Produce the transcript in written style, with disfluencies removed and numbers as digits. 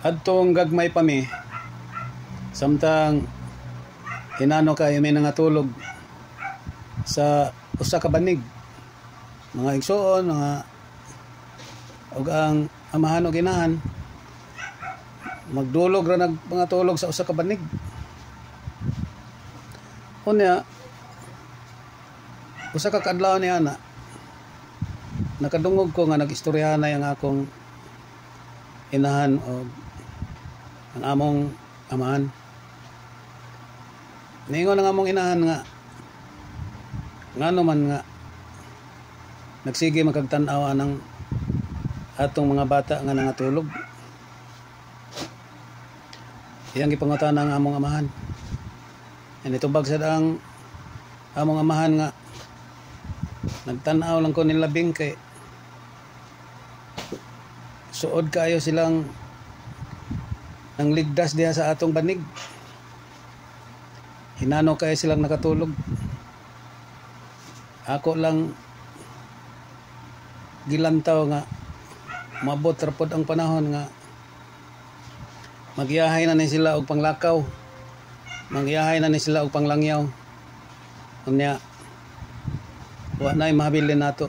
Adtong gagmay pa mi samtang inano kayo may nangatulog sa usa ka banig, mga igsoon, mga ug ang amahan ug inahan magdulog ra nag mga tulog sa usa ka banig. Unya usa ka kadlaw ni ana nakadungog ko nga nag-istoryahan na ang akong inahan o ang among amahan. Ningon ang among inahan nga ngano man nga nagsige magkagtan-aw anang atong mga bata nga nangatulog. Iyang gipangutana ang among amahan. Itubag sad ang among amahan nga nagtan-aw lang ko nilabing kay suod kayo silang nang ligdas diha sa atong banig. Hinano kayo silang nakatulog. Ako lang gilantaw nga mabot ra pod ang panahon nga magiyahay na ni sila og panglakaw, magiyahay na ni sila og panglangyaw. Unya wa nay mahabilin nato.